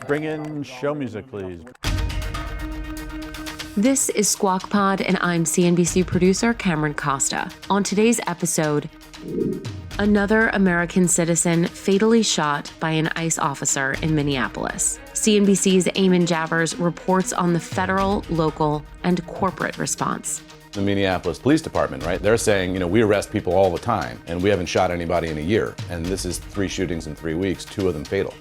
Bring in show music, please. This is Squawk Pod, and I'm CNBC producer Cameron Costa. On today's episode, another American citizen fatally shot by an ICE officer in Minneapolis. CNBC's Eamon Javers reports on the federal, local, and corporate response. The Minneapolis Police Department, right? They're saying, we arrest people all the time, and we haven't shot anybody in a year. And this is 3 shootings in 3 weeks, 2 of them fatal.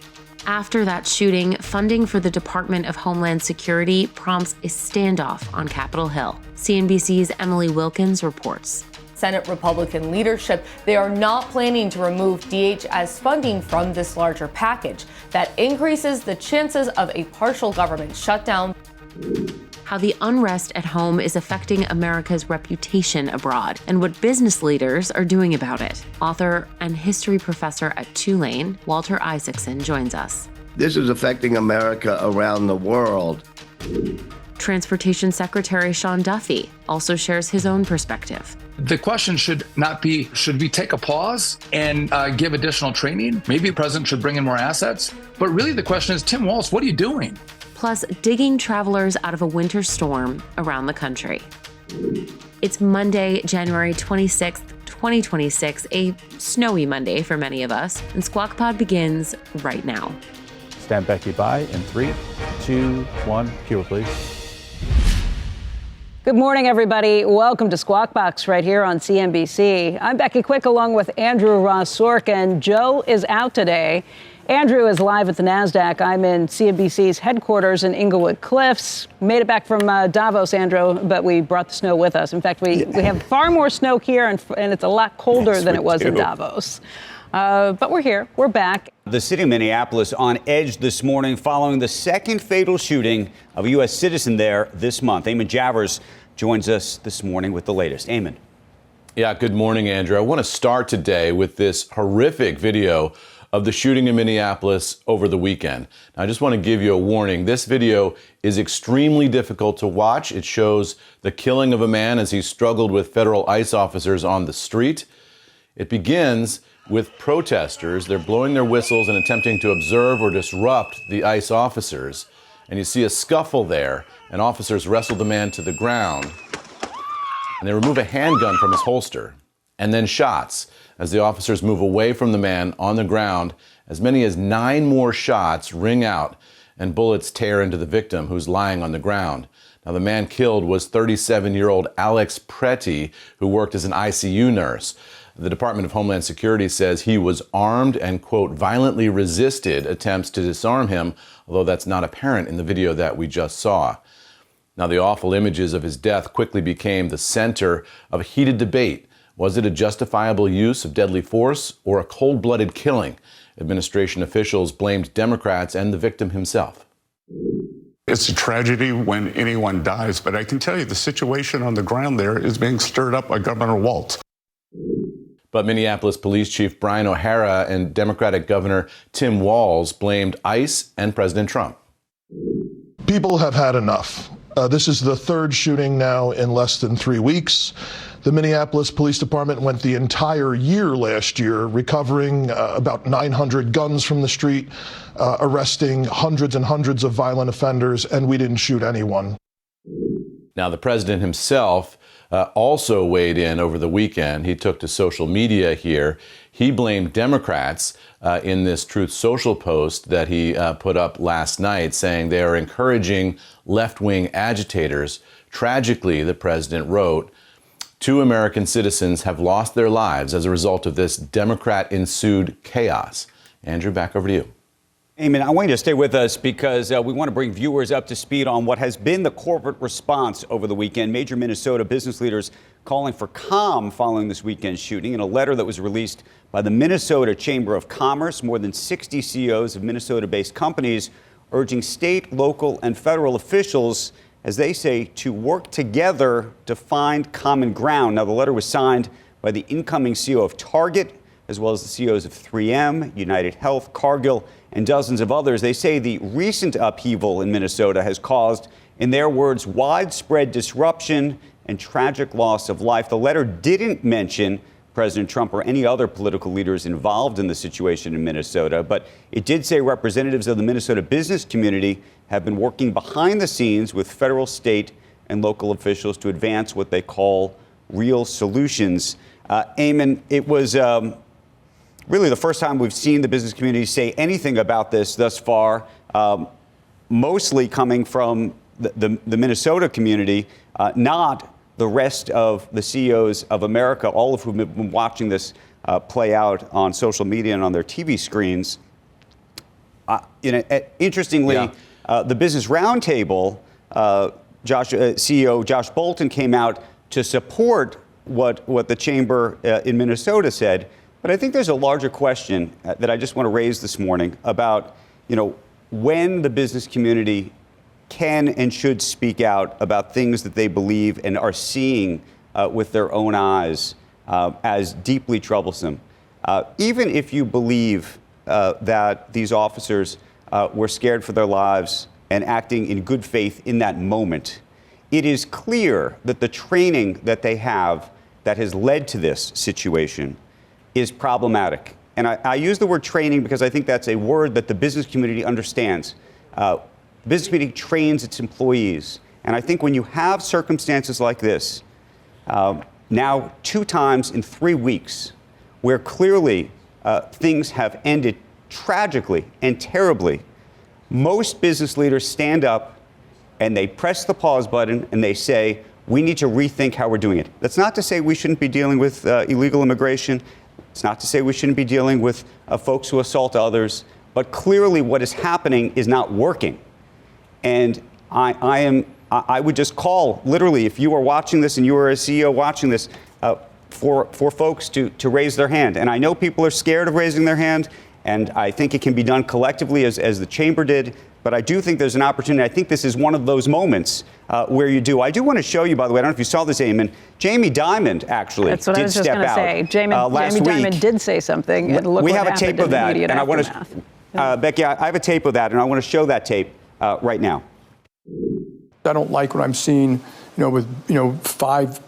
After that shooting, funding for the Department of Homeland Security prompts a standoff on Capitol Hill. CNBC's Emily Wilkins reports. Senate Republican leadership, they are not planning to remove DHS funding from this larger package. That increases the chances of a partial government shutdown. How the unrest at home is affecting America's reputation abroad, and what business leaders are doing about it. Author and history professor at Tulane, Walter Isaacson, joins us. This is affecting America around the world. Transportation Secretary Sean Duffy also shares his own perspective. The question should not be, should we take a pause and give additional training? Maybe the president should bring in more assets. But really the question is, Tim Walz, what are you doing? Plus, digging travelers out of a winter storm around the country. It's Monday, January 26th, 2026, a snowy Monday for many of us, and Squawk Pod begins right now. Stand Becky by in 3, 2, 1. Cue, please. Good morning, everybody. Welcome to Squawk Box right here on CNBC. I'm Becky Quick along with Andrew Ross Sorkin. Joe is out today. Andrew is live at the NASDAQ. I'm in CNBC's headquarters in Inglewood Cliffs. Made it back from Davos, Andrew, but we brought the snow with us. In fact, we have far more snow here, and it's a lot colder than it was in Davos. But we're here. We're back. The city of Minneapolis on edge this morning following the second fatal shooting of a U.S. citizen there this month. Eamon Javers joins us this morning with the latest. Eamon. Yeah, good morning, Andrew. I want to start today with this horrific video of the shooting in Minneapolis over the weekend. Now, I just want to give you a warning. This video is extremely difficult to watch. It shows the killing of a man as he struggled with federal ICE officers on the street. It begins with protesters. They're blowing their whistles and attempting to observe or disrupt the ICE officers. And you see a scuffle there, and officers wrestle the man to the ground. And they remove a handgun from his holster, and then shots. As the officers move away from the man on the ground, as many as 9 more shots ring out and bullets tear into the victim who's lying on the ground. Now, the man killed was 37-year-old Alex Pretty, who worked as an ICU nurse. The Department of Homeland Security says he was armed and, quote, violently resisted attempts to disarm him, although that's not apparent in the video that we just saw. Now, the awful images of his death quickly became the center of a heated debate. Was it a justifiable use of deadly force or a cold-blooded killing? Administration officials blamed Democrats and the victim himself. It's a tragedy when anyone dies, but I can tell you the situation on the ground there is being stirred up by Governor Walz. But Minneapolis Police Chief Brian O'Hara and Democratic Governor Tim Walz blamed ICE and President Trump. People have had enough. This is the 3rd shooting now in less than 3 weeks. The Minneapolis Police Department went the entire year last year recovering about 900 guns from the street, arresting hundreds and hundreds of violent offenders, and we didn't shoot anyone. Now, the president himself also weighed in over the weekend. He took to social media here. He blamed Democrats in this Truth Social post that he put up last night, saying they are encouraging left-wing agitators. Tragically, the president wrote, 2 American citizens have lost their lives as a result of this Democrat-ensued chaos. Andrew, back over to you. Eamon, I want you to stay with us because we want to bring viewers up to speed on what has been the corporate response over the weekend. Major Minnesota business leaders calling for calm following this weekend shooting. In a letter that was released by the Minnesota Chamber of Commerce, more than 60 CEOs of Minnesota-based companies urging state, local, and federal officials, as they say, to work together to find common ground. Now, the letter was signed by the incoming CEO of Target, as well as the CEOs of 3M, United Health, Cargill, and dozens of others. They say the recent upheaval in Minnesota has caused, in their words, widespread disruption and tragic loss of life. The letter didn't mention President Trump or any other political leaders involved in the situation in Minnesota. But it did say representatives of the Minnesota business community have been working behind the scenes with federal, state, and local officials to advance what they call real solutions. Eamon, it was really the first time we've seen the business community say anything about this thus far, mostly coming from the Minnesota community, not the rest of the CEOs of America, all of whom have been watching this play out on social media and on their TV screens. Interestingly, the Business Roundtable, CEO Josh Bolten came out to support what the chamber in Minnesota said. But I think there's a larger question that I just want to raise this morning about, when the business community can and should speak out about things that they believe and are seeing with their own eyes as deeply troublesome. Even if you believe that these officers were scared for their lives and acting in good faith in that moment, it is clear that the training that they have that has led to this situation is problematic. And I use the word training because I think that's a word that the business community understands. The business community trains its employees. And I think when you have circumstances like this, now 2 times in 3 weeks, where clearly things have ended tragically and terribly, most business leaders stand up and they press the pause button and they say, we need to rethink how we're doing it. That's not to say we shouldn't be dealing with illegal immigration. It's not to say we shouldn't be dealing with folks who assault others. But clearly what is happening is not working. And I would just call, literally, if you are watching this and you are a CEO watching this, for folks to raise their hand. And I know people are scared of raising their hand, and I think it can be done collectively as the chamber did. But I do think there's an opportunity. I think this is one of those moments where you do. I do want to show you, by the way, I don't know if you saw this, Eamon, Jamie Dimon actually That's what did I was just step going to out say. Jamie Dimon did say something. And look we what have a tape happened of that, in the and I want aftermath. to, Becky, I have a tape of that, and I want to show that tape right now. I don't like what I'm seeing, with 5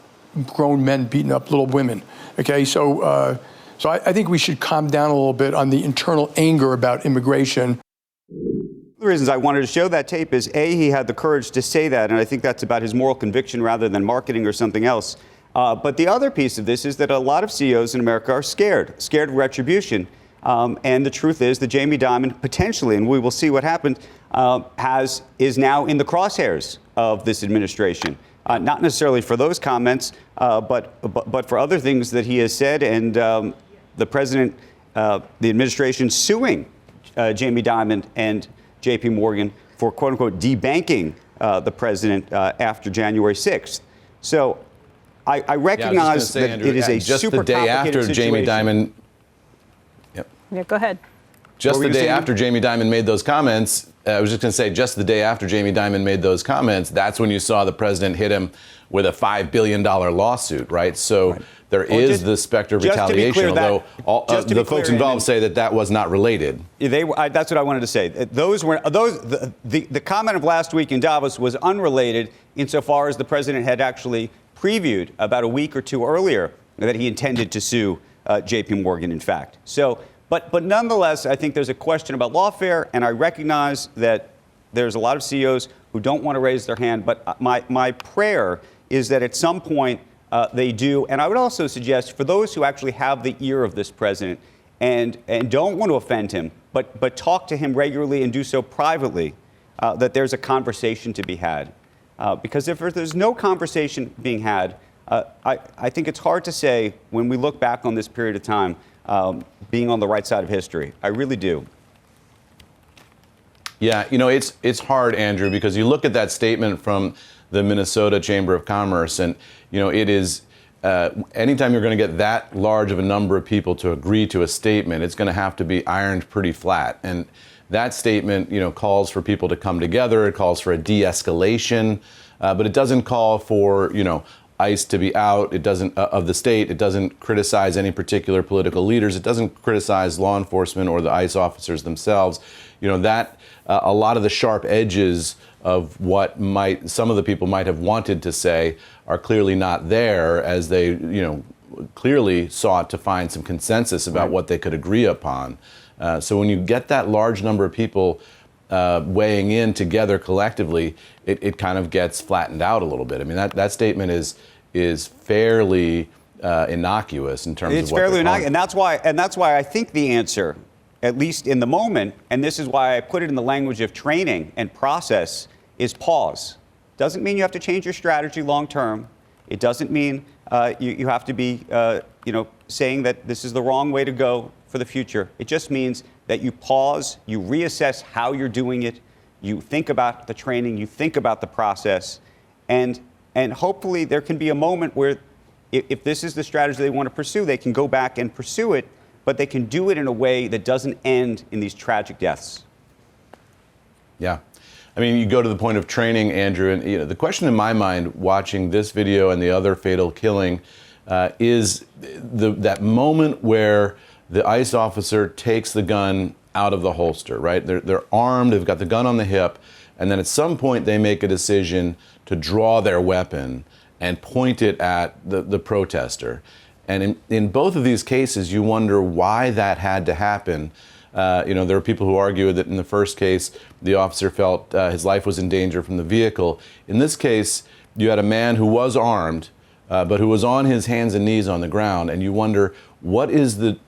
grown men beating up little women. Okay, so I think we should calm down a little bit on the internal anger about immigration. The reasons I wanted to show that tape is, A, he had the courage to say that, and I think that's about his moral conviction rather than marketing or something else. But the other piece of this is that a lot of CEOs in America are scared of retribution. And the truth is that Jamie Dimon potentially, and we will see what happens, is now in the crosshairs of this administration. Not necessarily for those comments, but for other things that he has said, and the president, the administration suing Jamie Dimon and J.P. Morgan for, quote unquote, debanking the president after January 6th. So I recognize that Andrew, it is a just super the day after situation. Jamie Dimon. Yeah, go ahead. Just the day after Jamie Dimon made those comments, I was just going to say, just the day after Jamie Dimon made those comments, that's when you saw the president hit him with a $5 billion lawsuit, right? So there is the specter of retaliation, although the folks involved say that was not related. That's what I wanted to say. The comment of last week in Davos was unrelated insofar as the president had actually previewed about a week or 2 earlier that he intended to sue J.P. Morgan, in fact. So. But nonetheless, I think there's a question about lawfare, and I recognize that there's a lot of CEOs who don't want to raise their hand. But my prayer is that at some point they do. And I would also suggest for those who actually have the ear of this president and don't want to offend him, but talk to him regularly and do so privately, that there's a conversation to be had. Because if there's no conversation being had, I think it's hard to say when we look back on this period of time, being on the right side of history. I really do. Yeah, it's hard, Andrew, because you look at that statement from the Minnesota Chamber of Commerce, and it is anytime you're going to get that large of a number of people to agree to a statement, it's going to have to be ironed pretty flat. And that statement, calls for people to come together. It calls for a de-escalation, but it doesn't call for ICE to be out. It doesn't of the state. It doesn't criticize any particular political leaders. It doesn't criticize law enforcement or the ICE officers themselves. That a lot of the sharp edges of what some of the people might have wanted to say are clearly not there as they clearly sought to find some consensus about what they could agree upon. So when you get that large number of people weighing in together collectively, it kind of gets flattened out a little bit. I mean, that statement is fairly innocuous in terms of what fairly innocuous, and that's why I think the answer, at least in the moment, and this is why I put it in the language of training and process, is pause. Doesn't mean you have to change your strategy long term. It doesn't mean you have to be, saying that this is the wrong way to go for the future. It just means that you pause, you reassess how you're doing it, you think about the training, you think about the process, and hopefully there can be a moment where if this is the strategy they want to pursue, they can go back and pursue it, but they can do it in a way that doesn't end in these tragic deaths. Yeah. I mean, you go to the point of training, Andrew, and the question in my mind watching this video and the other fatal killing is that moment where the ICE officer takes the gun out of the holster, right? They're armed, they've got the gun on the hip, and then at some point they make a decision to draw their weapon and point it at the protester. And in both of these cases, you wonder why that had to happen. There are people who argue that in the first case, the officer felt his life was in danger from the vehicle. In this case, you had a man who was armed, but who was on his hands and knees on the ground, and you wonder what is the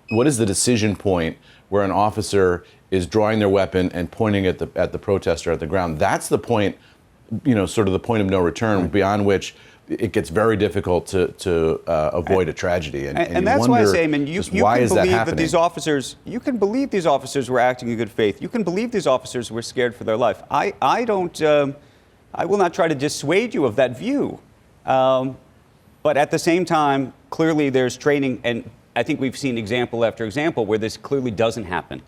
decision point where an officer is drawing their weapon and pointing at the protester at the ground. That's the point, sort of the point of no return, beyond which it gets very difficult to avoid a tragedy. And that's why I say, Eamon, you can believe that these officers, you can believe these officers were acting in good faith. You can believe these officers were scared for their life. I will not try to dissuade you of that view. But at the same time, clearly there's training, and I think we've seen example after example where this clearly doesn't happen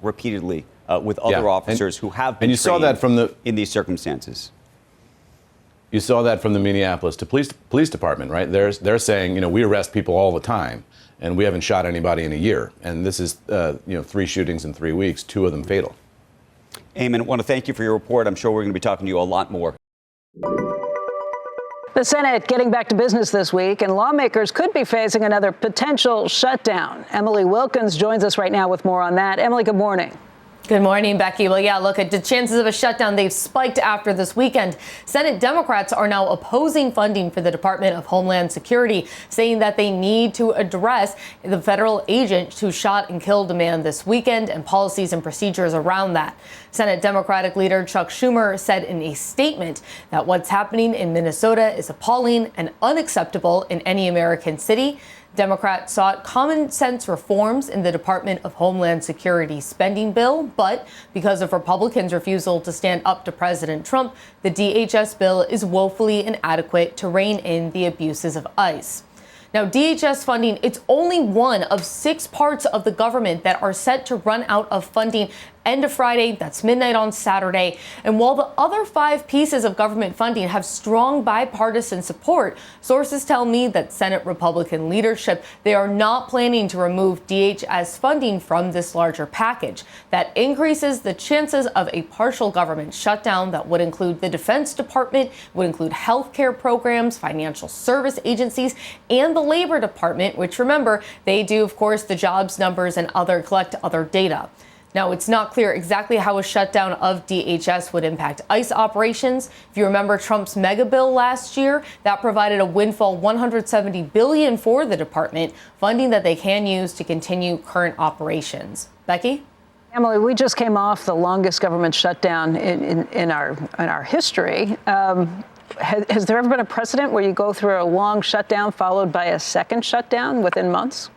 repeatedly with other officers who have been trained saw that in these circumstances. You saw that from the Minneapolis police department, right? They're saying, we arrest people all the time, and we haven't shot anybody in a year. And this is, 3 shootings in 3 weeks, 2 of them fatal. Eamon, I want to thank you for your report. I'm sure we're going to be talking to you a lot more. The Senate getting back to business this week, and lawmakers could be facing another potential shutdown. Emily Wilkins joins us right now with more on that. Emily, good morning. Good morning, Becky. Well, yeah, look, at the chances of a shutdown, they've spiked after this weekend. Senate Democrats are now opposing funding for the Department of Homeland Security, saying that they need to address the federal agent who shot and killed a man this weekend and policies and procedures around that. Senate Democratic leader Chuck Schumer said in a statement that what's happening in Minnesota is appalling and unacceptable in any American city. Democrats sought common sense reforms in the Department of Homeland Security spending bill, but because of Republicans' refusal to stand up to President Trump, the DHS bill is woefully inadequate to rein in the abuses of ICE. Now, DHS funding, it's only one of 6 parts of the government that are set to run out of funding end of Friday. That's midnight on Saturday. And while the other 5 pieces of government funding have strong bipartisan support, sources tell me that Senate Republican leadership, they are not planning to remove DHS funding from this larger package. That increases the chances of a partial government shutdown that would include the Defense Department, would include healthcare programs, financial service agencies, and the Labor Department, which, remember, they do, of course, the jobs numbers and collect other data. Now, it's not clear exactly how a shutdown of DHS would impact ICE operations. If you remember Trump's mega bill last year, that provided a windfall $170 billion for the department, funding that they can use to continue current operations. Becky? Emily, we just came off the longest government shutdown in our history. Has there ever been a precedent where you go through a long shutdown followed by a second shutdown within months?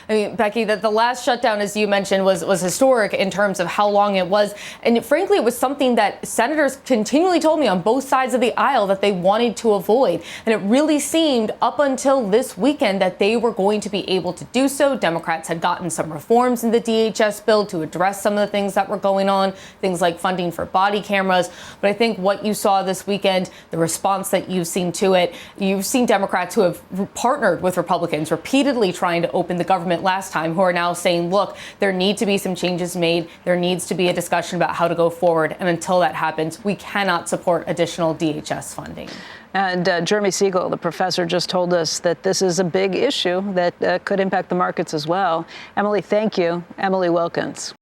I mean, Becky, that the last shutdown, as you mentioned, was historic in terms of how long it was. And frankly, it was something that senators continually told me on both sides of the aisle that they wanted to avoid. And it really seemed up until this weekend that they were going to be able to do so. Democrats had gotten some reforms in the DHS bill to address some of the things that were going on, things like funding for body cameras. But I think what you saw this weekend, the response that you've seen to it, you've seen Democrats who have partnered with Republicans repeatedly trying to open the government government last time, who are now saying, look, there need to be some changes made. There needs to be a discussion about how to go forward. And until that happens, we cannot support additional DHS funding. And Jeremy Siegel, the professor, just told us that this is a big issue that could impact the markets as well. Emily, thank you. Emily Wilkins.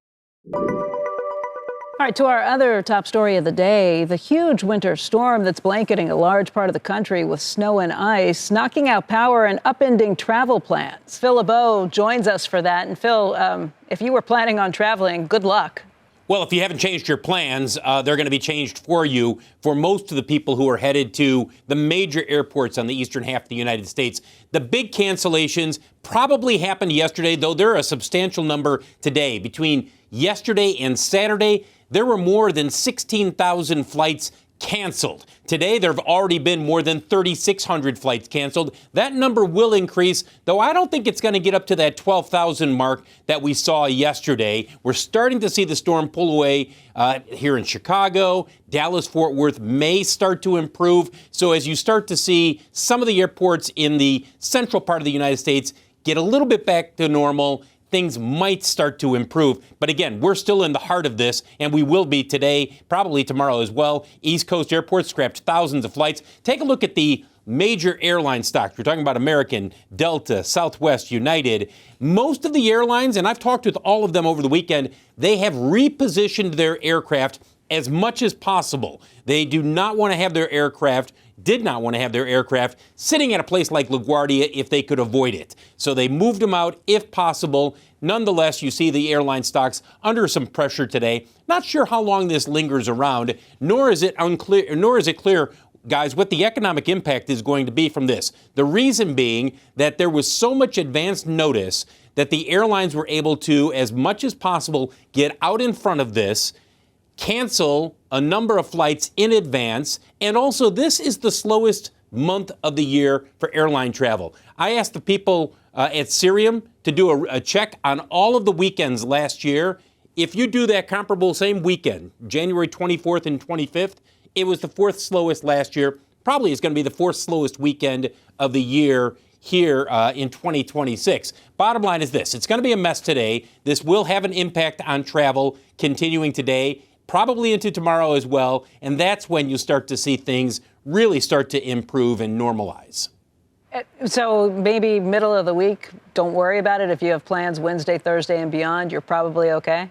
All right, to our other top story of the day, the huge winter storm that's blanketing a large part of the country with snow and ice, knocking out power and upending travel plans. Phil LeBeau joins us for that. And Phil, if you were planning on traveling, good luck. Well, if you haven't changed your plans, they're going to be changed for you for most of the people who are headed to the major airports on the eastern half of the United States. The big cancellations probably happened yesterday, though there are a substantial number today. Between yesterday and Saturday, there were more than 16,000 flights canceled. Today, there have already been more than 3,600 flights canceled. That number will increase, though I don't think it's going to get up to that 12,000 mark that we saw yesterday. We're starting to see the storm pull away here in Chicago. Dallas-Fort Worth may start to improve. So as you start to see some of the airports in the central part of the United States get a little bit back to normal, things might start to improve. But again, we're still in the heart of this, and we will be today, probably tomorrow as well. East Coast airports scrapped thousands of flights. Take a look at the major airline stocks. We're talking about American, Delta, Southwest, United. Most of the airlines, and I've talked with all of them over the weekend, they have repositioned their aircraft as much as possible. They do not want to have their aircraft did not want to have their aircraft sitting at a place like LaGuardia if they could avoid it. So they moved them out if possible. Nonetheless, you see the airline stocks under some pressure today. Not sure how long this lingers around, nor is it clear, guys, what the economic impact is going to be from this. The reason being that there was so much advance notice that the airlines were able to, as much as possible, get out in front of this, cancel a number of flights in advance, and also this is the slowest month of the year for airline travel. I asked the people at Cirium to do a check on all of the weekends last year. If you do that comparable same weekend, January 24th and 25th, it was the fourth slowest last year. Probably is going to be the fourth slowest weekend of the year here in 2026. Bottom line is this. It's going to be a mess today. This will have an impact on travel continuing today, probably into tomorrow as well, and that's when you start to see things really start to improve and normalize. So maybe middle of the week, don't worry about it. If you have plans Wednesday, Thursday, and beyond, you're probably okay?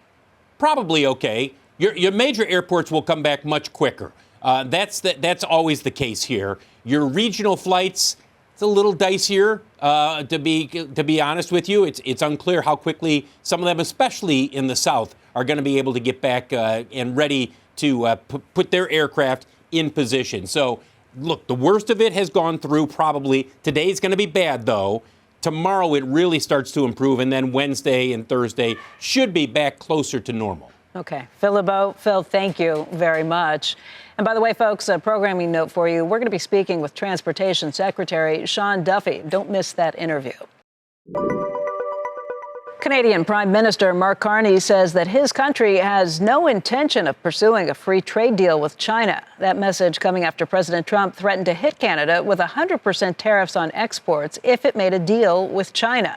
Probably okay. Your major airports will come back much quicker. That's always the case here. Your regional flights, it's a little dicier, to be honest with you. It's unclear how quickly some of them, especially in the South, are going to be able to get back and ready to put their aircraft in position. So, look, the worst of it has gone through probably. Today's going to be bad, though. Tomorrow it really starts to improve, and then Wednesday and Thursday should be back closer to normal. Okay. Phil LeBeau. Phil, thank you very much. And by the way, folks, a programming note for you. We're going to be speaking with Transportation Secretary Sean Duffy. Don't miss that interview. Canadian Prime Minister Mark Carney says that his country has no intention of pursuing a free trade deal with China. That message coming after President Trump threatened to hit Canada with 100% tariffs on exports if it made a deal with China.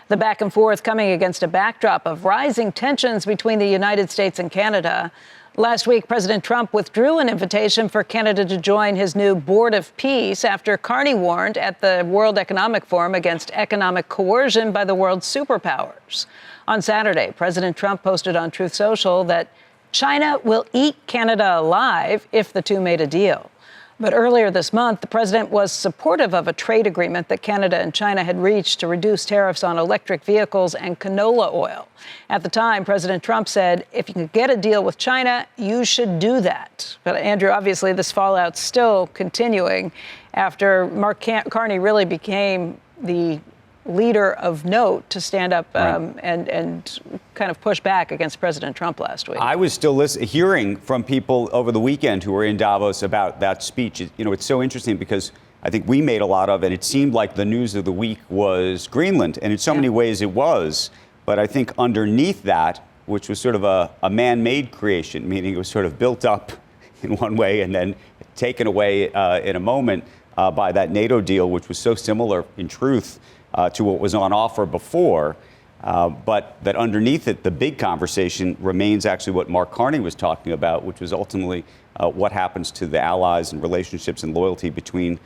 The back and forth coming against a backdrop of rising tensions between the United States and Canada. Last week, President Trump withdrew an invitation for Canada to join his new Board of Peace after Carney warned at the World Economic Forum against economic coercion by the world's superpowers. On Saturday, President Trump posted on Truth Social that China will eat Canada alive if the two made a deal. But earlier this month, the president was supportive of a trade agreement that Canada and China had reached to reduce tariffs on electric vehicles and canola oil. At the time, President Trump said, if you can get a deal with China, you should do that. But Andrew, obviously, this fallout's still continuing after Mark Carney really became the leader of note to stand up and kind of push back against President Trump last week. I was still hearing from people over the weekend who were in Davos about that speech. You know, it's so interesting because I think we made a lot of it. It seemed like the news of the week was Greenland, and in so many ways it was. But I think underneath that, which was sort of a man-made creation, meaning it was sort of built up in one way and then taken away in a moment by that NATO deal, which was so similar in truth to what was on offer before. But that underneath it, the big conversation remains actually what Mark Carney was talking about, which was ultimately what happens to the allies and relationships and loyalty between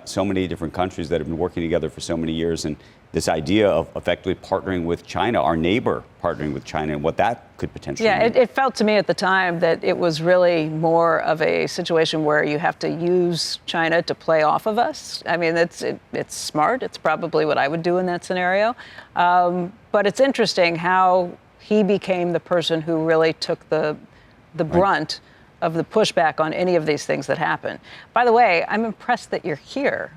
so many different countries that have been working together for so many years. And this idea of effectively partnering with China, our neighbor partnering with China, and what that could potentially mean. It felt to me at the time that it was really more of a situation where you have to use China to play off of us. I mean, it's smart. It's probably what I would do in that scenario. But it's interesting how he became the person who really took the brunt of the pushback on any of these things that happen. By the way, I'm impressed that you're here.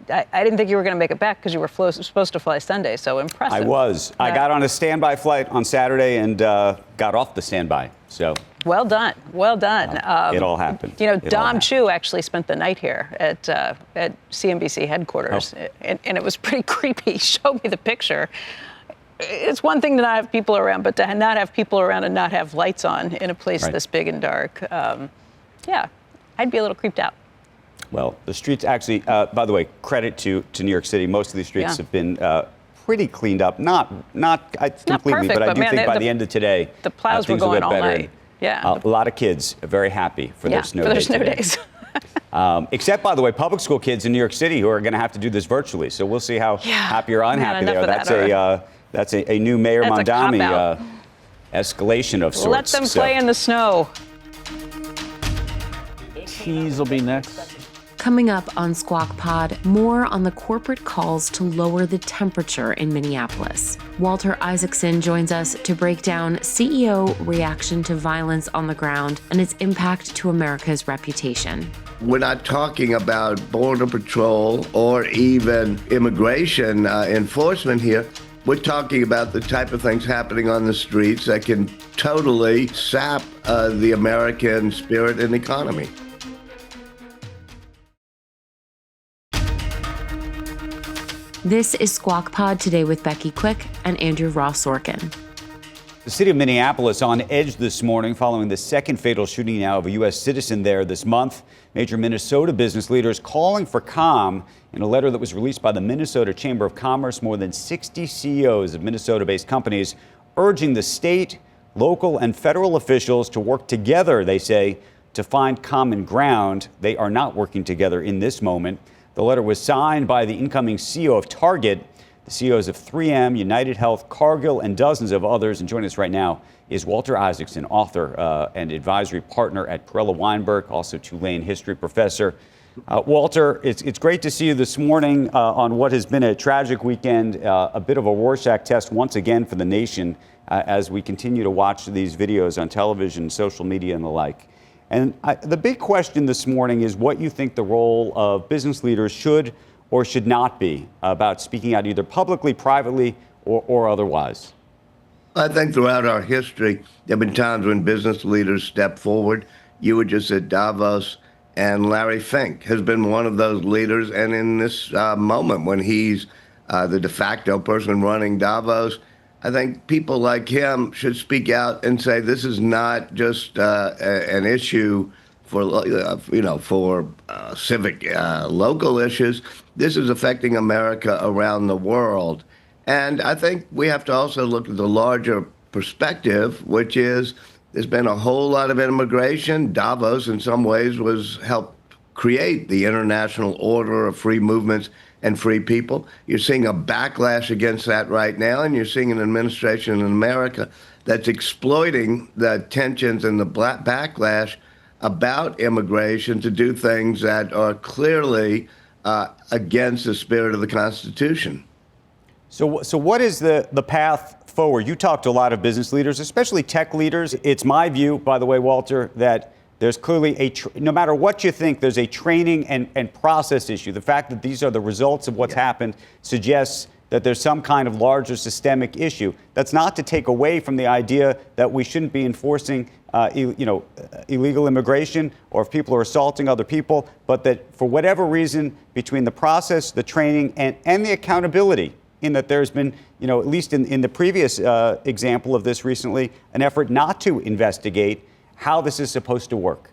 I didn't think you were going to make it back because you were supposed to fly Sunday, so impressive. I was. I got on a standby flight on Saturday and got off the standby, so. Well done. Well done. It all happened. You know, Dom Chu actually spent the night here at CNBC headquarters, and it was pretty creepy. He showed me the picture. It's one thing to not have people around, but to not have people around and not have lights on in a place this big and dark, yeah, I'd be a little creeped out. Well, the streets actually, by the way, credit to New York City. Most of these streets have been pretty cleaned up. Not completely, perfect, but I do man, think by the end of today, the plows were things will going get all better. night. Yeah. A lot of kids are very happy for their snow days. Except, by the way, public school kids in New York City who are going to have to do this virtually. So we'll see how happy or unhappy they are. That's a new Mayor Mondami escalation of sorts. Let them play in the snow. Tease will be next. Coming up on Squawk Pod, more on the corporate calls to lower the temperature in Minneapolis. Walter Isaacson joins us to break down CEO reaction to violence on the ground and its impact to America's reputation. We're not talking about Border Patrol or even immigration enforcement here. We're talking about the type of things happening on the streets that can totally sap the American spirit and economy. This is Squawk Pod Today with Becky Quick and Andrew Ross Sorkin. The city of Minneapolis on edge this morning following the second fatal shooting now of a U.S. citizen there this month. Major Minnesota business leaders calling for calm. In a letter that was released by the Minnesota Chamber of Commerce, more than 60 CEOs of Minnesota-based companies urging the state, local, and federal officials to work together, they say, to find common ground. They are not working together in this moment. The letter was signed by the incoming CEO of Target, the CEOs of 3M, United Health, Cargill, and dozens of others. And joining us right now is Walter Isaacson, author and advisory partner at Perella Weinberg, also Tulane history professor. Walter, it's great to see you this morning on what has been a tragic weekend, a bit of a Rorschach test once again for the nation as we continue to watch these videos on television, social media, and the like. And the big question this morning is what you think the role of business leaders should or should not be about speaking out either publicly, privately, or otherwise. I think throughout our history, there have been times when business leaders step forward. You were just at Davos, and Larry Fink has been one of those leaders. And in this moment when he's the de facto person running Davos, I think people like him should speak out and say this is not just an issue for civic local issues. This is affecting America around the world. And I think we have to also look at the larger perspective, which is there's been a whole lot of immigration. Davos, in some ways, was helped create the international order of free movements and free people. You're seeing a backlash against that right now, and you're seeing an administration in America that's exploiting the tensions and the backlash about immigration to do things that are clearly against the spirit of the Constitution. So what is the path forward? You talk to a lot of business leaders, especially tech leaders. It's my view, by the way, Walter, that there's clearly no matter what you think, there's a training and process issue. The fact that these are the results of what's happened suggests that there's some kind of larger systemic issue. That's not to take away from the idea that we shouldn't be enforcing illegal immigration or if people are assaulting other people, but that for whatever reason, between the process, the training, and the accountability, in that there's been, at least in the previous example of this recently, an effort not to investigate how this is supposed to work.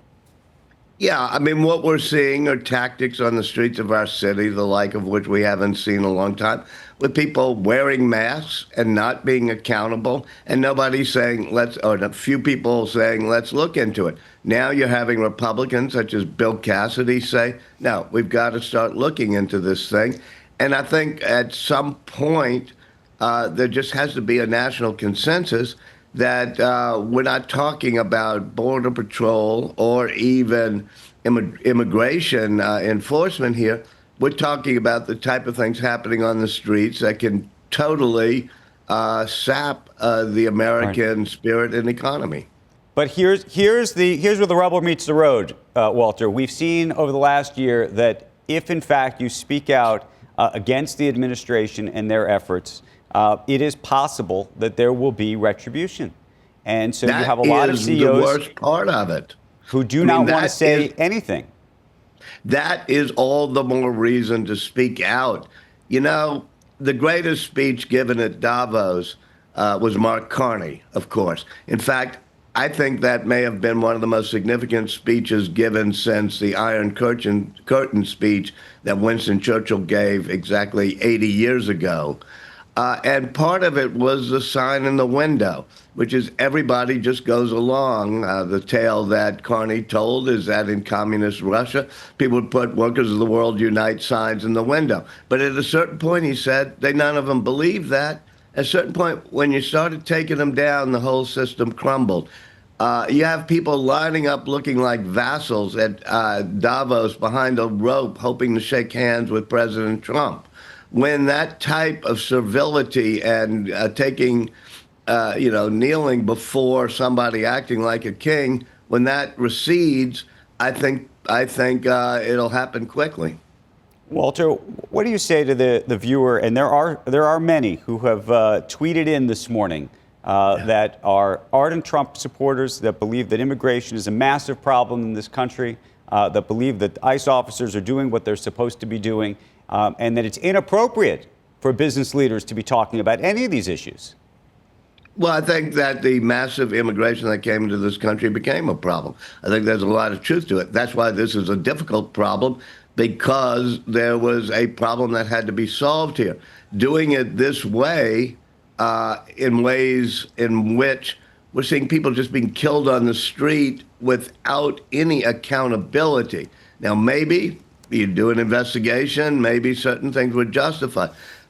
Yeah, I mean, what we're seeing are tactics on the streets of our city, the like of which we haven't seen in a long time, with people wearing masks and not being accountable, and nobody saying, or a few people saying, let's look into it. Now you're having Republicans such as Bill Cassidy say, no, we've got to start looking into this thing. And I think at some point, there just has to be a national consensus that we're not talking about Border Patrol or even immigration enforcement here. We're talking about the type of things happening on the streets that can totally sap the American spirit and economy. But here's where the rubber meets the road, Walter. We've seen over the last year that if, in fact, you speak out against the administration and their efforts, it is possible that there will be retribution. And so you have a lot of CEOs the worst part of it, who do not want to say anything. That is all the more reason to speak out. You know, the greatest speech given at Davos was Mark Carney, of course. In fact, I think that may have been one of the most significant speeches given since the Iron Curtain speech that Winston Churchill gave exactly 80 years ago. And part of it was the sign in the window, which is everybody just goes along. The tale that Carney told is that in communist Russia, people would put "Workers of the World Unite" signs in the window. But at a certain point, he said, none of them believed that. At a certain point, when you started taking them down, the whole system crumbled. You have people lining up looking like vassals at Davos behind a rope, hoping to shake hands with President Trump. When that type of servility and kneeling before somebody acting like a king, when that recedes, I think it'll happen quickly. Walter, what do you say to the viewer? And there are many who have tweeted in this morning that are ardent Trump supporters, that believe that immigration is a massive problem in this country, that believe that ICE officers are doing what they're supposed to be doing, and that it's inappropriate for business leaders to be talking about any of these issues. Well, I think that the massive immigration that came into this country became a problem. I think there's a lot of truth to it. That's why this is a difficult problem, because there was a problem that had to be solved here. Doing it this way, in ways in which we're seeing people just being killed on the street without any accountability. Now, maybe you do an investigation, maybe certain things would justify,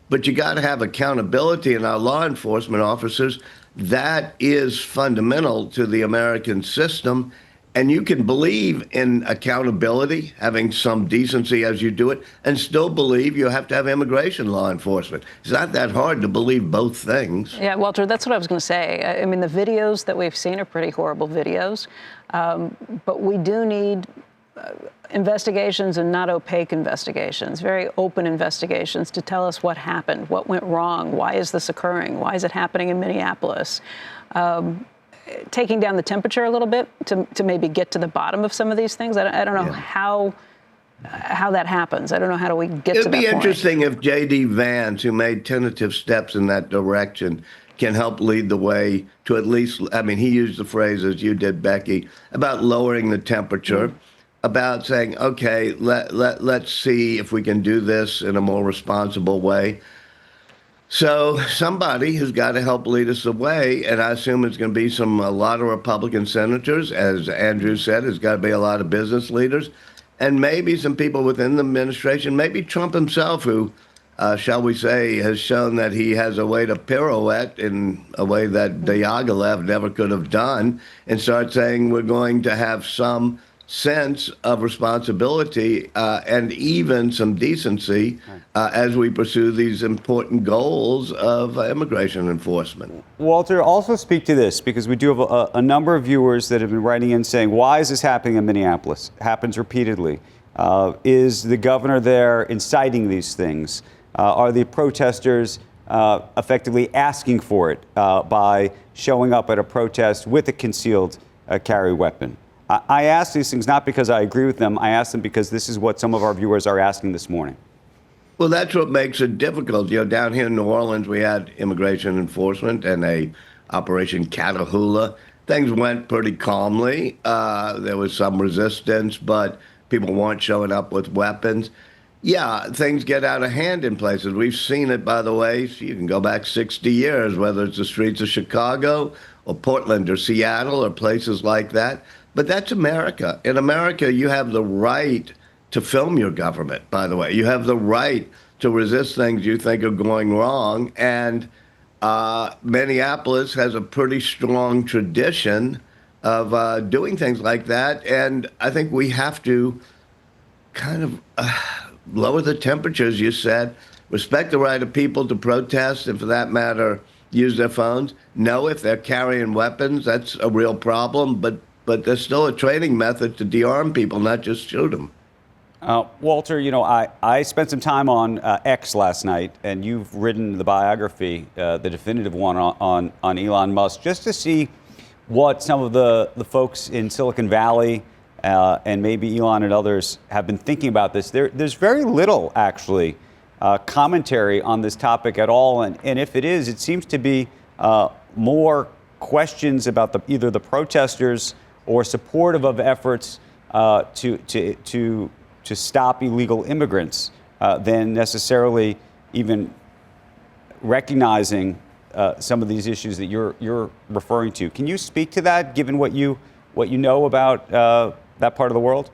but you got to have accountability in our law enforcement officers. That is fundamental to the American system. And you can believe in accountability, having some decency as you do it, and still believe you have to have immigration law enforcement. It's not that hard to believe both things. Yeah, Walter, that's what I was going to say. I mean, the videos that we've seen are pretty horrible videos, but we do need investigations and not opaque investigations, very open investigations to tell us what happened, what went wrong, why is this occurring, why is it happening in Minneapolis. Taking down the temperature a little bit to maybe get to the bottom of some of these things. I don't know how that happens. I don't know how do we get to that point. It'd be interesting if J.D. Vance, who made tentative steps in that direction, can help lead the way to at least, I mean, he used the phrase, as you did, Becky, about lowering the temperature, about saying, okay, let's see if we can do this in a more responsible way. So somebody who's got to help lead us the way, and I assume it's going to be a lot of Republican senators, as Andrew said, it's got to be a lot of business leaders, and maybe some people within the administration, maybe Trump himself, who, shall we say, has shown that he has a way to pirouette in a way that Diaghilev never could have done, and start saying we're going to have some sense of responsibility and even some decency as we pursue these important goals of immigration enforcement. Walter, also speak to this, because we do have a number of viewers that have been writing in saying, why is this happening in Minneapolis? It happens repeatedly. Is the governor there inciting these things? Are the protesters effectively asking for it by showing up at a protest with a concealed carry weapon? I ask these things not because I agree with them. I ask them because this is what some of our viewers are asking this morning. Well, that's what makes it difficult. You know, down here in New Orleans, we had immigration enforcement and a Operation Catahoula. things went pretty calmly. There was some resistance, but people weren't showing up with weapons. Yeah, things get out of hand in places. We've seen it, by the way. You can go back 60 years, whether it's the streets of Chicago or Portland or Seattle or places like that. But that's America. In America, you have the right to film your government, by the way. You have the right to resist things you think are going wrong. And Minneapolis has a pretty strong tradition of doing things like that. And I think we have to kind of lower the temperatures, you said, respect the right of people to protest, and for that matter, use their phones. No, if they're carrying weapons, that's a real problem, but there's still a training method to de-arm people, not just shoot them. Walter, you know, I spent some time on X last night, and you've written the biography, the definitive one on Elon Musk, just to see what some of the folks in Silicon Valley and maybe Elon and others have been thinking about this. There's very little, actually, commentary on this topic at all. And if it is, it seems to be more questions about either the protesters or supportive of efforts to stop illegal immigrants than necessarily even recognizing some of these issues that you're referring to. Can you speak to that, given what you know about that part of the world?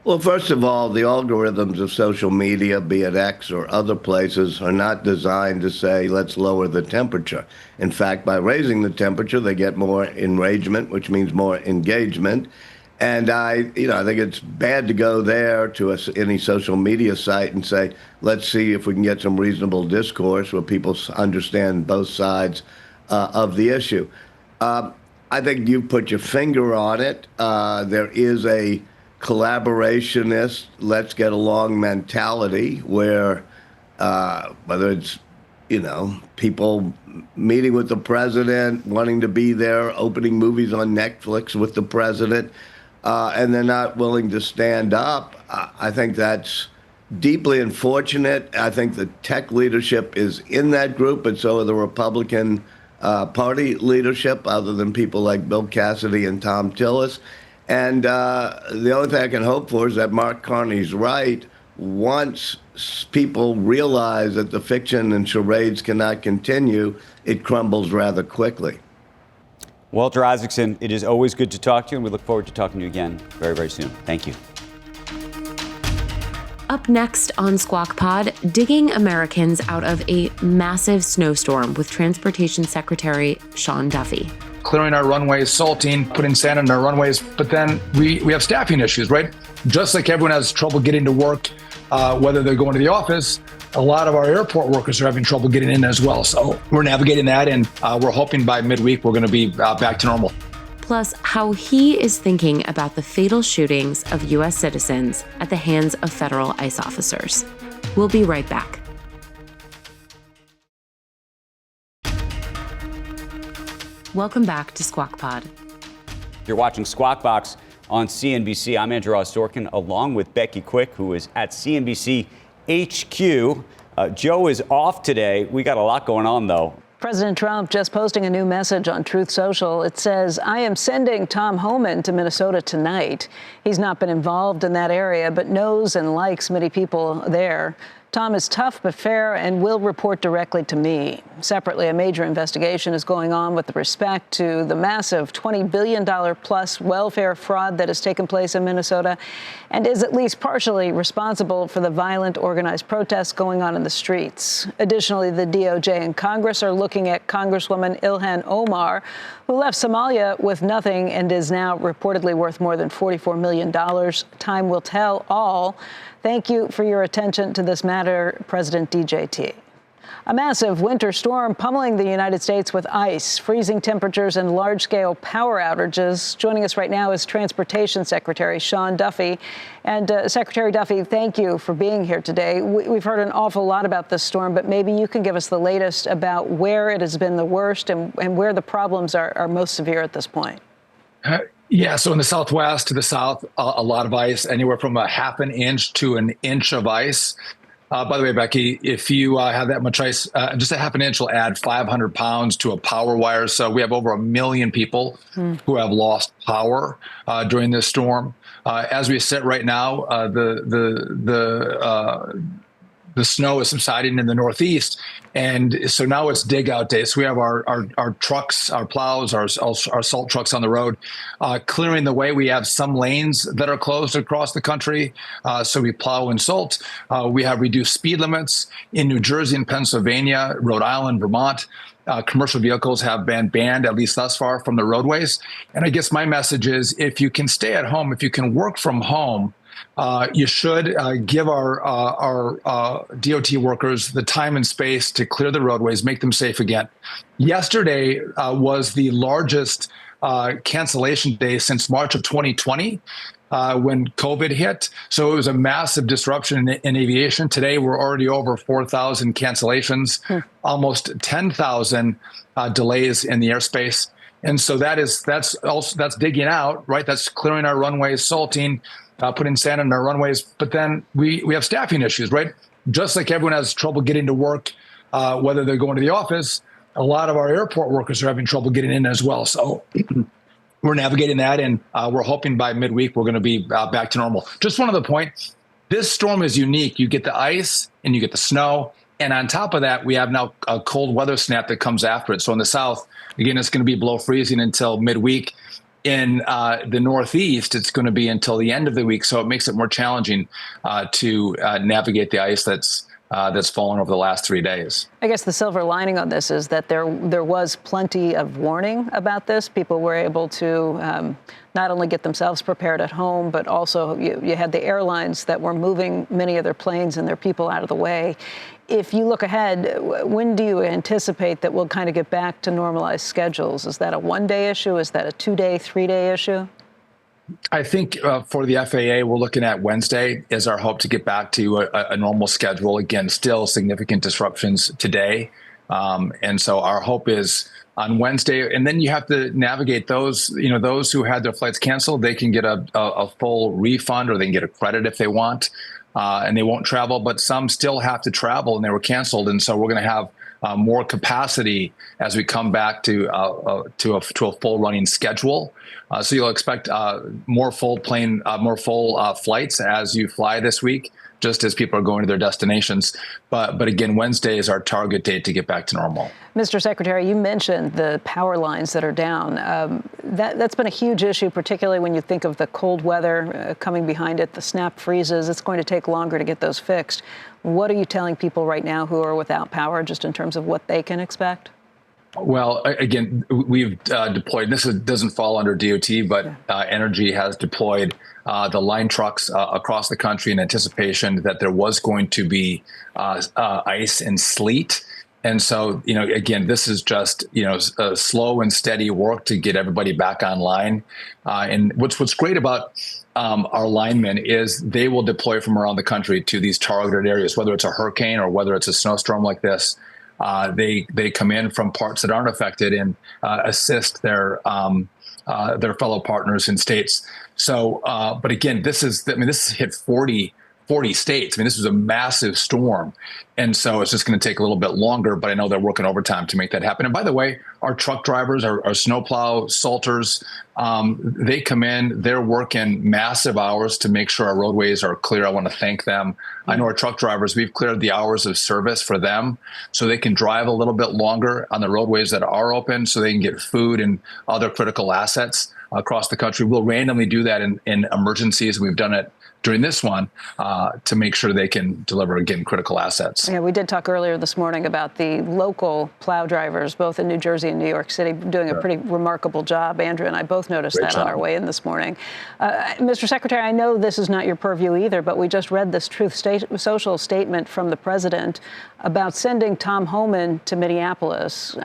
Well, first of all, the algorithms of social media, be it X or other places, are not designed to say, let's lower the temperature. In fact, by raising the temperature, they get more enragement, which means more engagement. And I think it's bad to go there to any social media site and say, let's see if we can get some reasonable discourse where people understand both sides of the issue. I think you put your finger on it. There is a collaborationist, let's get along mentality where whether it's, people meeting with the president, wanting to be there, opening movies on Netflix with the president, and they're not willing to stand up. I think that's deeply unfortunate. I think the tech leadership is in that group, and so are the Republican party leadership, other than people like Bill Cassidy and Tom Tillis. And the only thing I can hope for is that Mark Carney's right. Once people realize that the fiction and charades cannot continue, it crumbles rather quickly. Walter Isaacson, it is always good to talk to you, and we look forward to talking to you again very, very soon. Thank you. Up next on Squawk Pod, digging Americans out of a massive snowstorm with Transportation Secretary Sean Duffy. Clearing our runways, salting, putting sand in our runways. But then we have staffing issues, right? Just like everyone has trouble getting to work, whether they're going to the office, a lot of our airport workers are having trouble getting in as well. So we're navigating that, and we're hoping by midweek we're going to be back to normal. Plus, how he is thinking about the fatal shootings of U.S. citizens at the hands of federal ICE officers. We'll be right back. Welcome back to Squawk Pod. You're watching Squawk Box on CNBC. I'm Andrew Ross Sorkin, along with Becky Quick, who is at CNBC HQ. Joe is off today. We got a lot going on, though. President Trump just posting a new message on Truth Social. It says, I am sending Tom Homan to Minnesota tonight. He's not been involved in that area, but knows and likes many people there. Tom is tough but fair and will report directly to me. Separately, a major investigation is going on with respect to the massive $20 billion plus welfare fraud that has taken place in Minnesota and is at least partially responsible for the violent organized protests going on in the streets. Additionally, the DOJ and Congress are looking at Congresswoman Ilhan Omar, who left Somalia with nothing and is now reportedly worth more than $44 million. Time will tell all. Thank you for your attention to this matter, President DJT. A massive winter storm pummeling the United States with ice, freezing temperatures, and large-scale power outages. Joining us right now is Transportation Secretary Sean Duffy. And Secretary Duffy, thank you for being here today. We've heard an awful lot about this storm, but maybe you can give us the latest about where it has been the worst and where the problems are most severe at this point. Yeah, so in the southwest to the south, a lot of ice, anywhere from a half an inch to an inch of ice. By the way, Becky, if you have that much ice, just a half an inch will add 500 pounds to a power wire. So we have over 1 million people who have lost power during this storm. As we sit right now, the snow is subsiding in the Northeast, and so now it's dig out day. So we have our trucks, our plows, our salt trucks on the road, clearing the way. We have some lanes that are closed across the country, so we plow and salt. We have reduced speed limits in New Jersey and Pennsylvania, Rhode Island, Vermont. Commercial vehicles have been banned, at least thus far, from the roadways. And I guess my message is, if you can stay at home, if you can work from home, you should give our DOT workers the time and space to clear the roadways, make them safe again. Yesterday was the largest cancellation day since March of 2020 when COVID hit. So it was a massive disruption in aviation. Today, we're already over 4,000 cancellations, almost 10,000 delays in the airspace. And so that's digging out, right? That's clearing our runways, salting, putting sand in our runways. But then we have staffing issues, right? Just like everyone has trouble getting to work, whether they're going to the office, a lot of our airport workers are having trouble getting in as well. So we're navigating that, and we're hoping by midweek we're going to be back to normal. Just one other point. This storm is unique. You get the ice and you get the snow. And on top of that, we have now a cold weather snap that comes after it. So in the south, again, it's going to be below freezing until midweek. In the Northeast, it's going to be until the end of the week. So it makes it more challenging to navigate the ice that's fallen over the last 3 days. I guess the silver lining on this is that there was plenty of warning about this. People were able to not only get themselves prepared at home, but also you had the airlines that were moving many of their planes and their people out of the way. If you look ahead, when do you anticipate that we'll kind of get back to normalized schedules? Is that a one-day issue? Is that a 2-day, 3-day issue? I think for the FAA, we're looking at Wednesday as our hope to get back to a normal schedule. Again, still significant disruptions today. And so our hope is on Wednesday. And then you have to navigate those, those who had their flights canceled, they can get a full refund, or they can get a credit if they want, and they won't travel. But some still have to travel and they were canceled. And so we're going to have more capacity as we come back to a full running schedule. So you'll expect more full flights as you fly this week, just as people are going to their destinations. But again, Wednesday is our target date to get back to normal. Mr. Secretary, you mentioned the power lines that are down. That's been a huge issue, particularly when you think of the cold weather coming behind it, the snap freezes. It's going to take longer to get those fixed. What are you telling people right now who are without power, just in terms of what they can expect? Well, again, we've deployed, this doesn't fall under DOT, but Energy has deployed the line trucks across the country in anticipation that there was going to be ice and sleet. And so, again, this is just, a slow and steady work to get everybody back online. And what's great about our linemen is they will deploy from around the country to these targeted areas, whether it's a hurricane or whether it's a snowstorm like this. They come in from parts that aren't affected and assist their fellow partners in states. So, but again, this hit 40 states. This was a massive storm. And so it's just going to take a little bit longer, but I know they're working overtime to make that happen. And by the way, our truck drivers, our snowplow salters, they come in, they're working massive hours to make sure our roadways are clear. I want to thank them. I know our truck drivers, we've cleared the hours of service for them so they can drive a little bit longer on the roadways that are open so they can get food and other critical assets across the country. We'll randomly do that in emergencies. We've done it during this one to make sure they can deliver, again, critical assets. Yeah, we did talk earlier this morning about the local plow drivers, both in New Jersey and New York City, doing a pretty remarkable job. Andrew and I both noticed that on our way in this morning. Mr. Secretary, I know this is not your purview either, but we just read this Truth Social statement from the president about sending Tom Homan to Minneapolis.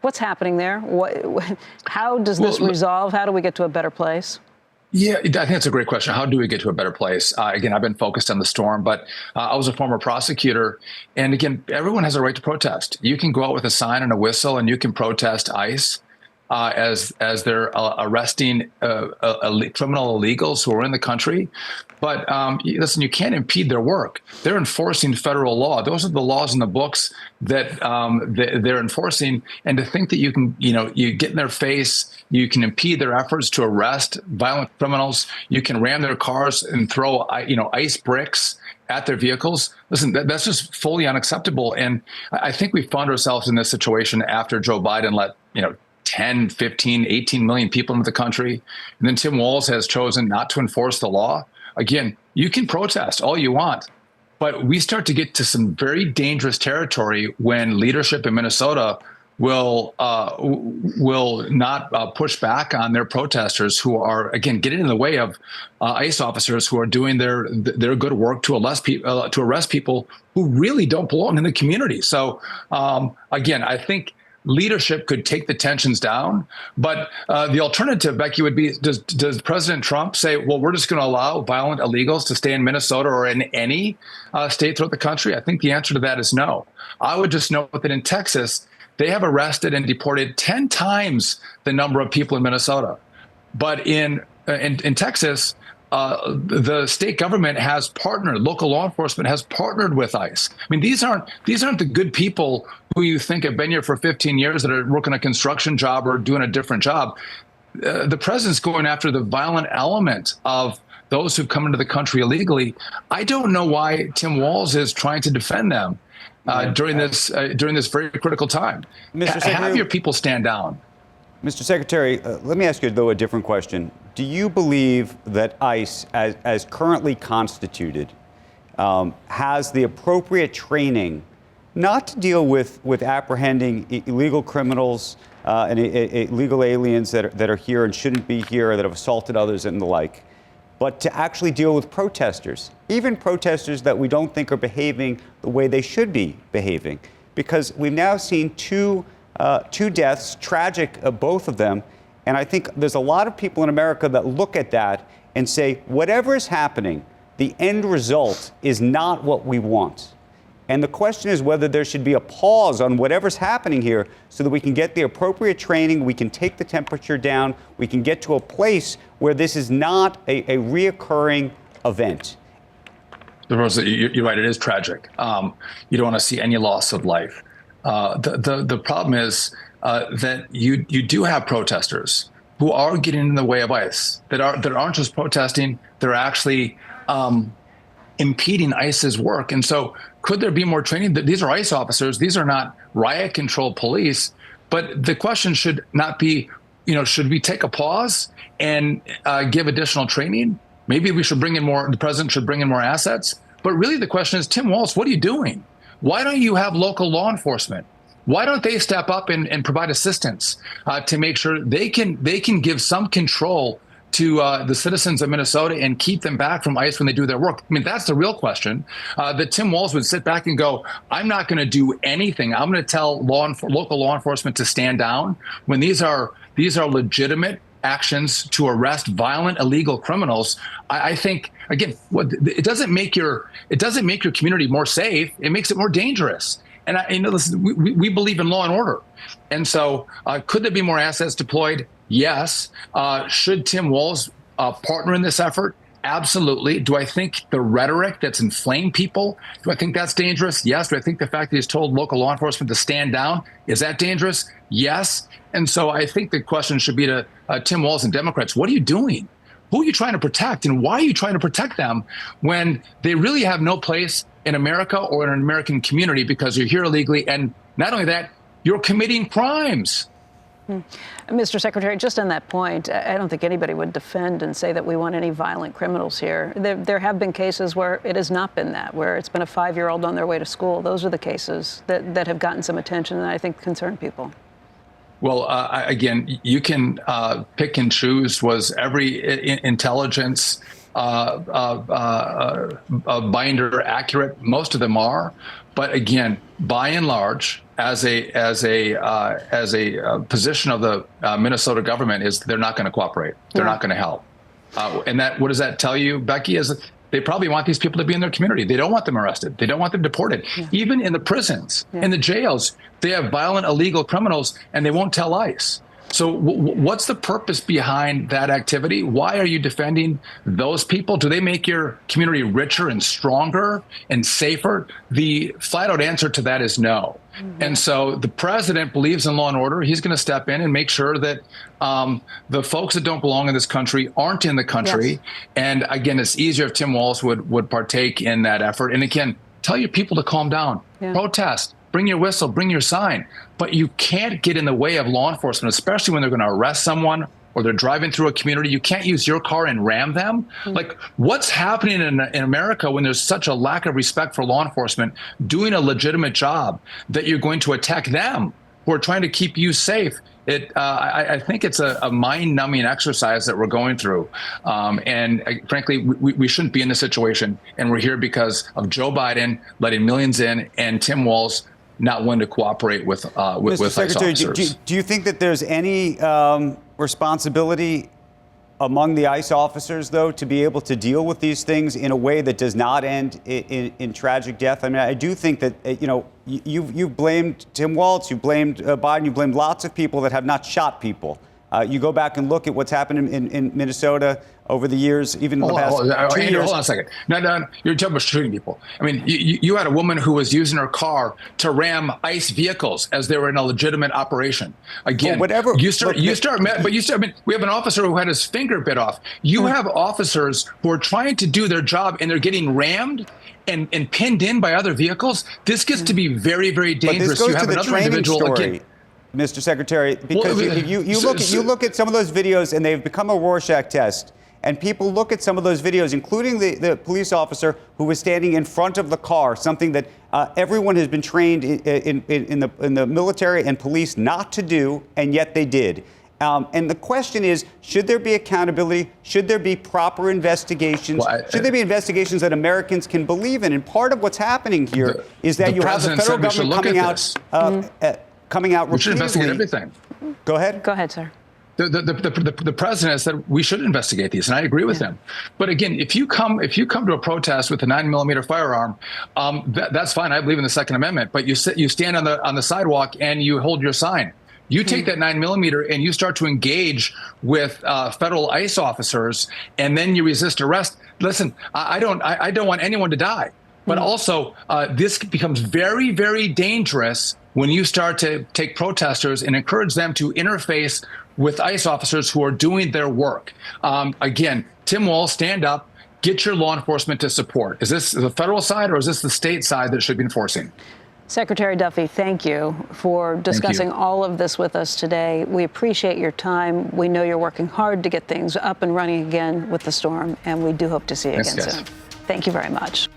What's happening there? How does this resolve? How do we get to a better place? Yeah, I think that's a great question. How do we get to a better place? Again, I've been focused on the storm, but I was a former prosecutor. And again, everyone has a right to protest. You can go out with a sign and a whistle and you can protest ICE. as they're arresting criminal illegals who are in the country. But listen, you can't impede their work. They're enforcing federal law. Those are the laws in the books that they're enforcing. And to think that you can, you get in their face, you can impede their efforts to arrest violent criminals, you can ram their cars and throw, ice bricks at their vehicles. Listen, that's just fully unacceptable. And I think we found ourselves in this situation after Joe Biden let, 10, 15, 18 million people into the country. And then Tim Walz has chosen not to enforce the law. Again, you can protest all you want, but we start to get to some very dangerous territory when leadership in Minnesota will not push back on their protesters who are, again, getting in the way of ICE officers who are doing their good work to arrest people who really don't belong in the community. So again, I think leadership could take the tensions down, but the alternative, Becky, would be, does President Trump say, well, we're just going to allow violent illegals to stay in Minnesota or in any state throughout the country? I think the answer to that is no. I would just note that in Texas, they have arrested and deported 10 times the number of people in Minnesota. But in Texas, the state government has partnered, local law enforcement has partnered with ICE. I mean, these aren't the good people who you think have been here for 15 years that are working a construction job or doing a different job. The president's going after the violent element of those who've come into the country illegally. I don't know why Tim Walz is trying to defend them during this very critical time. Have your people stand down. Mr. Secretary, let me ask you, though, a different question. Do you believe that ICE, as currently constituted, has the appropriate training not to deal with apprehending illegal criminals and illegal aliens that are here and shouldn't be here, that have assaulted others and the like, but to actually deal with protesters, even protesters that we don't think are behaving the way they should be behaving? Because we've now seen two deaths, tragic, both of them. And I think there's a lot of people in America that look at that and say, whatever is happening, the end result is not what we want. And the question is whether there should be a pause on whatever's happening here so that we can get the appropriate training, we can take the temperature down, we can get to a place where this is not a reoccurring event. You're right, it is tragic. You don't want to see any loss of life. The problem is that you do have protesters who are getting in the way of ICE, that aren't just protesting, they're actually impeding ICE's work. And so could there be more training? These are ICE officers. These are not riot control police. But the question should not be, should we take a pause and give additional training? Maybe we should bring in more, the president should bring in more assets. But really the question is, Tim Walz, what are you doing? Why don't you have local law enforcement? Why don't they step up and provide assistance to make sure they can give some control to the citizens of Minnesota and keep them back from ICE when they do their work? I mean, that's the real question. That Tim Walz would sit back and go, I'm not going to do anything. I'm going to tell local law enforcement to stand down when these are legitimate actions to arrest violent illegal criminals. I think, again, it doesn't make your community more safe. It makes it more dangerous. And listen, we believe in law and order. And so could there be more assets deployed? Yes. Should Tim Walz partner in this effort? Absolutely. Do I think the rhetoric that's inflamed people, do I think that's dangerous? Yes. Do I think the fact that he's told local law enforcement to stand down, is that dangerous? Yes. And so I think the question should be to Tim Walz and Democrats, what are you doing? Who are you trying to protect, and why are you trying to protect them when they really have no place in America or in an American community because you're here illegally? And not only that, you're committing crimes. Mr. Secretary, just on that point, I don't think anybody would defend and say that we want any violent criminals here. There have been cases where it has not been that, where it's been a 5-year-old on their way to school. Those are the cases that have gotten some attention and I think concern people. Well, again, you can pick and choose. Was every intelligence binder accurate? Most of them are. But again, by and large, as a position of the Minnesota government, is they're not going to cooperate. They're not going to help. And what does that tell you, Becky? Is they probably want these people to be in their community. They don't want them arrested. They don't want them deported. Yeah. Even in the prisons, in the jails, they have violent illegal criminals, and they won't tell ICE. So what's the purpose behind that activity? Why are you defending those people? Do they make your community richer and stronger and safer? The flat out answer to that is no. Mm-hmm. And so the president believes in law and order. He's going to step in and make sure that the folks that don't belong in this country aren't in the country. Yes. And again, it's easier if Tim Walz would partake in that effort. And again, tell your people to calm down, protest. Bring your whistle, bring your sign, but you can't get in the way of law enforcement, especially when they're going to arrest someone or they're driving through a community. You can't use your car and ram them. Mm-hmm. Like, what's happening in America when there's such a lack of respect for law enforcement doing a legitimate job that you're going to attack them who are trying to keep you safe? I think it's a mind-numbing exercise that we're going through. And frankly, we shouldn't be in this situation. And we're here because of Joe Biden letting millions in and Tim Walz not willing to cooperate with Mr. Secretary, ICE officers. Do you think that there's any responsibility among the ICE officers, though, to be able to deal with these things in a way that does not end in tragic death? I mean, I do think that, you've blamed Tim Walz, you blamed Biden, you blamed lots of people that have not shot people. You go back and look at what's happened in Minnesota over the years, even in the past 2 years. Hold on a second. No, you're talking about shooting people. I mean, you had a woman who was using her car to ram ICE vehicles as they were in a legitimate operation. Again, we have an officer who had his finger bit off. You have officers who are trying to do their job and they're getting rammed and pinned in by other vehicles. This gets to be very, very dangerous. But this goes to the training story, Mr. Secretary, because you look at some of those videos and they've become a Rorschach test. And people look at some of those videos, including the police officer who was standing in front of the car, something that everyone has been trained in the military and police not to do, and yet they did. And the question is, should there be accountability? Should there be proper investigations? Should there be investigations that Americans can believe in? And part of what's happening here is that you have the federal government coming out we should investigate everything. Go ahead, sir. The president said we should investigate these, and I agree with him. But again, if you come to a protest with a 9mm firearm, that's fine. I believe in the Second Amendment. But you stand on the sidewalk and you hold your sign. You take that 9mm and you start to engage with federal ICE officers, and then you resist arrest. Listen, I don't want anyone to die. But also, this becomes very, very dangerous when you start to take protesters and encourage them to interface with ICE officers who are doing their work. Again, Tim Walz, stand up, get your law enforcement to support. Is this the federal side or is this the state side that should be enforcing? Secretary Duffy, thank you for discussing all of this with us today. We appreciate your time. We know you're working hard to get things up and running again with the storm, and we do hope to see you again soon. Thank you very much.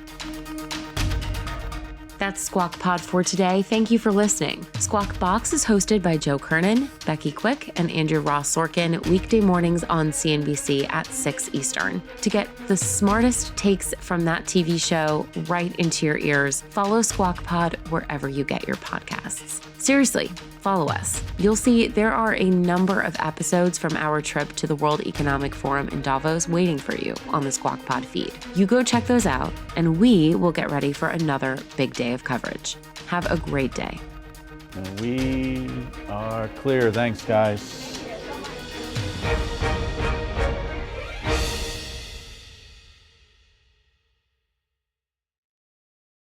That's Squawk Pod for today. Thank you for listening. Squawk Box is hosted by Joe Kernan, Becky Quick, and Andrew Ross Sorkin, weekday mornings on CNBC at 6 Eastern. To get the smartest takes from that TV show right into your ears, follow Squawk Pod wherever you get your podcasts. Seriously, follow us. You'll see there are a number of episodes from our trip to the World Economic Forum in Davos waiting for you on the Squawk Pod feed. You go check those out, and we will get ready for another big day of coverage. Have a great day. We are clear. Thanks, guys.